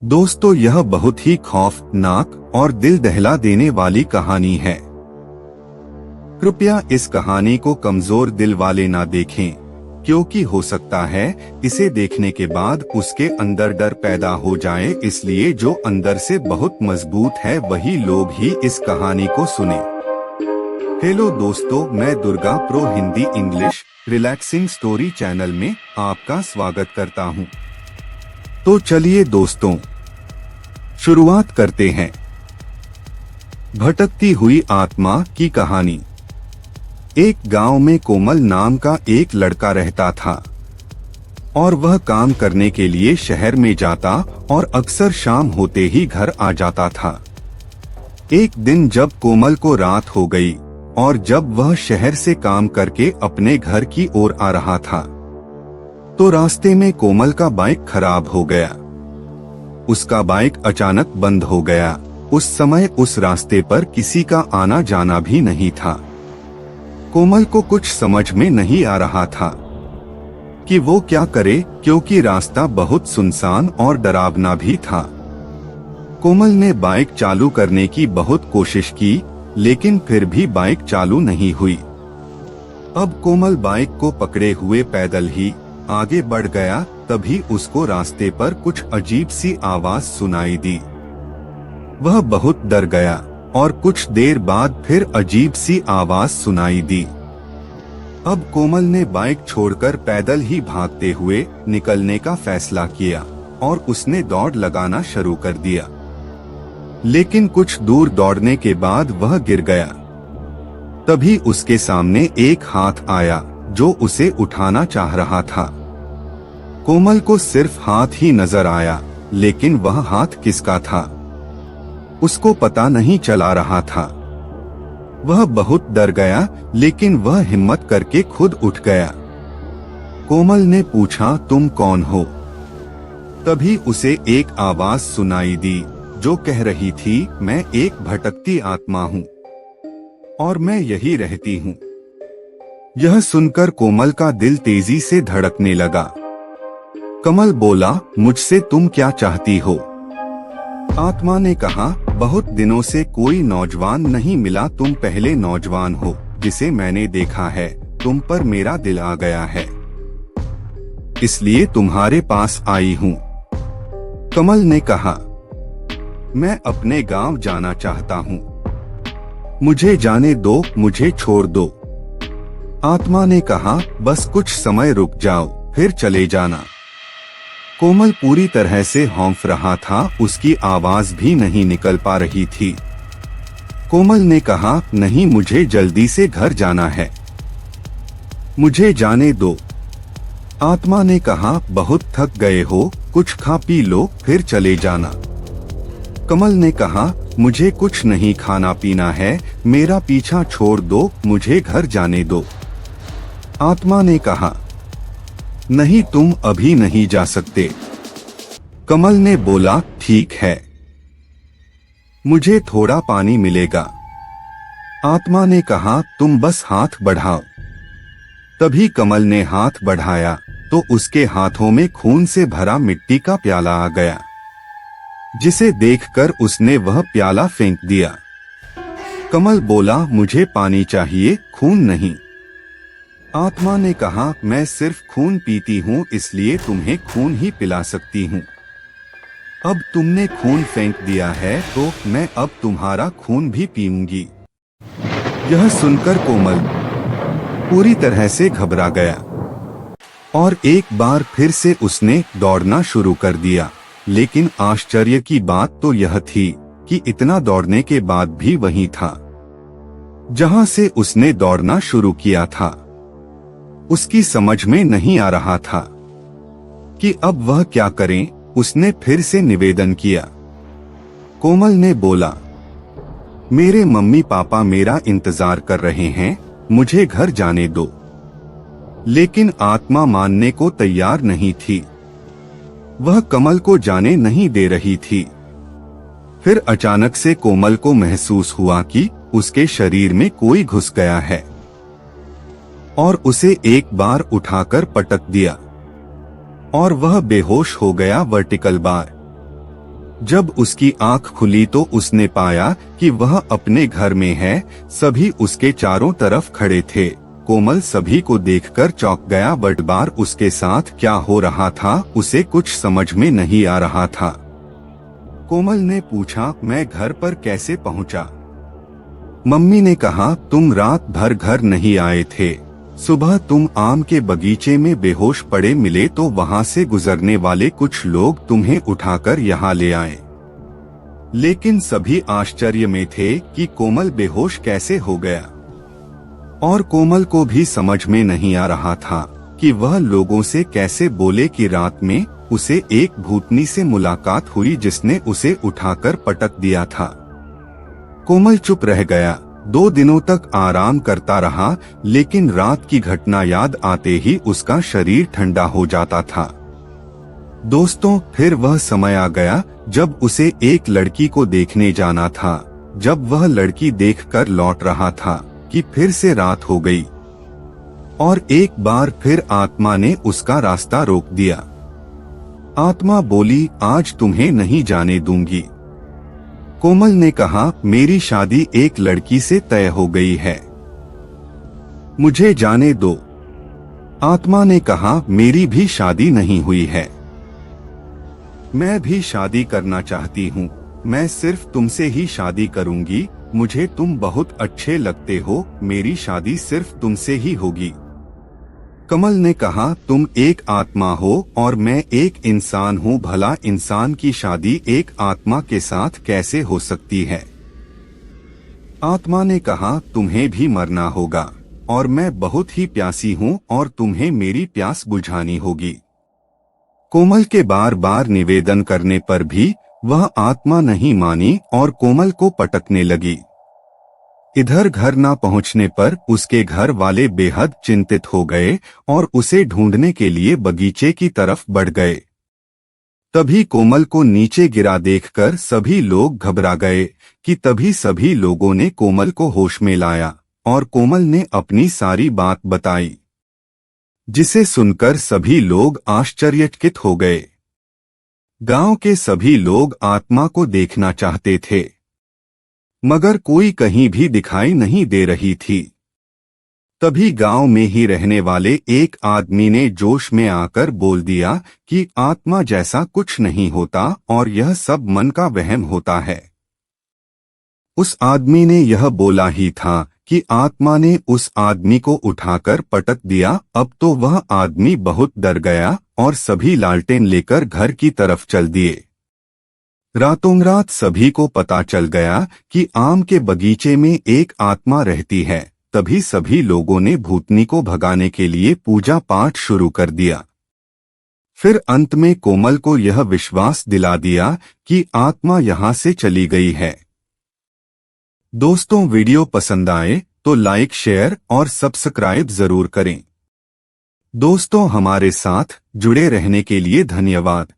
दोस्तों, यह बहुत ही खौफनाक और दिल दहला देने वाली कहानी है। कृपया इस कहानी को कमजोर दिल वाले ना देखें, क्योंकि हो सकता है इसे देखने के बाद उसके अंदर डर पैदा हो जाए। इसलिए जो अंदर से बहुत मजबूत है वही लोग ही इस कहानी को सुने। हेलो दोस्तों, मैं Durga pro Hindi English relaxing story channel में आपका स्वागत करता हूं। तो चलिए दोस्तों, शुरुआत करते हैं। भटकती हुई आत्मा की कहानी। एक गांव में कोमल नाम का एक लड़का रहता था और वह काम करने के लिए शहर में जाता और अक्सर शाम होते ही घर आ जाता था। एक दिन जब कोमल को रात हो गई और जब वह शहर से काम करके अपने घर की ओर आ रहा था, तो रास्ते में कोमल का बाइक खराब हो गया। उसका बाइक अचानक बंद हो गया। उस समय उस रास्ते पर किसी का आना जाना भी नहीं था। कोमल को कुछ समझ में नहीं आ रहा था कि वो क्या करे, क्योंकि रास्ता बहुत सुनसान और डरावना भी था। कोमल ने बाइक चालू करने की बहुत कोशिश की, लेकिन फिर भी बाइक चालू नहीं हुई। अब कोमल बाइक को पकड़े हुए पैदल ही आगे बढ़ गया। तभी उसको रास्ते पर कुछ अजीब सी आवाज सुनाई दी। वह बहुत डर गया और कुछ देर बाद फिर अजीब सी आवाज सुनाई दी। अब कोमल ने बाइक छोड़कर पैदल ही भागते हुए निकलने का फैसला किया और उसने दौड़ लगाना शुरू कर दिया। लेकिन कुछ दूर दौड़ने के बाद वह गिर गया। तभी उसके सामने एक हाथ आया जो उसे उठाना चाह रहा था। कोमल को सिर्फ हाथ ही नजर आया, लेकिन वह हाथ किसका था उसको पता नहीं चला रहा था। वह बहुत डर गया, लेकिन वह हिम्मत करके खुद उठ गया। कोमल ने पूछा, तुम कौन हो? तभी उसे एक आवाज सुनाई दी जो कह रही थी, मैं एक भटकती आत्मा हूँ और मैं यही रहती हूँ। यह सुनकर कोमल का दिल तेजी से धड़कने लगा। कमल बोला, मुझसे तुम क्या चाहती हो? आत्मा ने कहा, बहुत दिनों से कोई नौजवान नहीं मिला। तुम पहले नौजवान हो जिसे मैंने देखा है। तुम पर मेरा दिल आ गया है, इसलिए तुम्हारे पास आई हूँ। कमल ने कहा, मैं अपने गांव जाना चाहता हूँ, मुझे जाने दो, मुझे छोड़ दो। आत्मा ने कहा, बस कुछ समय रुक जाओ, फिर चले जाना। कोमल पूरी तरह से हौंफ रहा था, उसकी आवाज भी नहीं निकल पा रही थी। कोमल ने कहा, नहीं, मुझे जल्दी से घर जाना है, मुझे जाने दो। आत्मा ने कहा, बहुत थक गए हो, कुछ खा पी लो, फिर चले जाना। कमल ने कहा, मुझे कुछ नहीं खाना पीना है, मेरा पीछा छोड़ दो, मुझे घर जाने दो। आत्मा ने कहा, नहीं, तुम अभी नहीं जा सकते। कमल ने बोला, ठीक है, मुझे थोड़ा पानी मिलेगा। आत्मा ने कहा, तुम बस हाथ बढ़ाओ। तभी कमल ने हाथ बढ़ाया तो उसके हाथों में खून से भरा मिट्टी का प्याला आ गया, जिसे देखकर उसने वह प्याला फेंक दिया। कमल बोला, मुझे पानी चाहिए, खून नहीं। आत्मा ने कहा, मैं सिर्फ खून पीती हूँ, इसलिए तुम्हें खून ही पिला सकती हूँ। अब तुमने खून फेंक दिया है तो मैं अब तुम्हारा खून भी पीऊंगी। यह सुनकर कोमल पूरी तरह से घबरा गया और एक बार फिर से उसने दौड़ना शुरू कर दिया। लेकिन आश्चर्य की बात तो यह थी कि इतना दौड़ने के बाद भी वहीं था जहां से उसने दौड़ना शुरू किया था। उसकी समझ में नहीं आ रहा था कि अब वह क्या करे। उसने फिर से निवेदन किया। कोमल ने बोला, मेरे मम्मी पापा मेरा इंतजार कर रहे हैं, मुझे घर जाने दो। लेकिन आत्मा मानने को तैयार नहीं थी। वह कमल को जाने नहीं दे रही थी। फिर अचानक से कोमल को महसूस हुआ कि उसके शरीर में कोई घुस गया है और उसे एक बार उठाकर पटक दिया और वह बेहोश हो गया। Vertical bar. जब उसकी आंख खुली तो उसने पाया कि वह अपने घर में है। सभी उसके चारों तरफ खड़े थे। कोमल सभी को देखकर चौंक गया, बट बार उसके साथ क्या हो रहा था उसे कुछ समझ में नहीं आ रहा था। कोमल ने पूछा, मैं घर पर कैसे पहुंचा? मम्मी ने कहा, तुम रात भर घर नहीं आए थे। सुबह तुम आम के बगीचे में बेहोश पड़े मिले तो वहां से गुजरने वाले कुछ लोग तुम्हें उठाकर यहाँ ले आए। लेकिन सभी आश्चर्य में थे कि कोमल बेहोश कैसे हो गया, और कोमल को भी समझ में नहीं आ रहा था कि वह लोगों से कैसे बोले कि रात में उसे एक भूतनी से मुलाकात हुई जिसने उसे उठाकर पटक दिया था। कोमल चुप रह गया। 2 दिनों तक आराम करता रहा, लेकिन रात की घटना याद आते ही उसका शरीर ठंडा हो जाता था। दोस्तों, फिर वह समय आ गया जब उसे एक लड़की को देखने जाना था। जब वह लड़की देखकर लौट रहा था कि फिर से रात हो गई और एक बार फिर आत्मा ने उसका रास्ता रोक दिया। आत्मा बोली, आज तुम्हें नहीं जाने दूंगी। कोमल ने कहा, मेरी शादी एक लड़की से तय हो गई है, मुझे जाने दो। आत्मा ने कहा, मेरी भी शादी नहीं हुई है, मैं भी शादी करना चाहती हूँ। मैं सिर्फ तुमसे ही शादी करूंगी, मुझे तुम बहुत अच्छे लगते हो, मेरी शादी सिर्फ तुमसे ही होगी। कमल ने कहा, तुम एक आत्मा हो और मैं एक इंसान हूँ, भला इंसान की शादी एक आत्मा के साथ कैसे हो सकती है? आत्मा ने कहा, तुम्हें भी मरना होगा और मैं बहुत ही प्यासी हूँ और तुम्हें मेरी प्यास बुझानी होगी। कोमल के बार बार निवेदन करने पर भी वह आत्मा नहीं मानी और कोमल को पटकने लगी। इधर घर न पहुंचने पर उसके घर वाले बेहद चिंतित हो गए और उसे ढूंढने के लिए बगीचे की तरफ बढ़ गए। तभी कोमल को नीचे गिरा देखकर सभी लोग घबरा गए कि तभी सभी लोगों ने कोमल को होश में लाया और कोमल ने अपनी सारी बात बताई, जिसे सुनकर सभी लोग आश्चर्यचकित हो गए। गांव के सभी लोग आत्मा को देखना चाहते थे, मगर कोई कहीं भी दिखाई नहीं दे रही थी। तभी गांव में ही रहने वाले एक आदमी ने जोश में आकर बोल दिया कि आत्मा जैसा कुछ नहीं होता और यह सब मन का वहम होता है। उस आदमी ने यह बोला ही था कि आत्मा ने उस आदमी को उठाकर पटक दिया। अब तो वह आदमी बहुत डर गया और सभी लालटेन लेकर घर की तरफ चल दिए। रातों रात सभी को पता चल गया कि आम के बगीचे में एक आत्मा रहती है। तभी सभी लोगों ने भूतनी को भगाने के लिए पूजा पाठ शुरू कर दिया। फिर अंत में कोमल को यह विश्वास दिला दिया कि आत्मा यहाँ से चली गई है। दोस्तों, वीडियो पसंद आए तो लाइक, शेयर और सब्सक्राइब जरूर करें। दोस्तों, हमारे साथ जुड़े रहने के लिए धन्यवाद।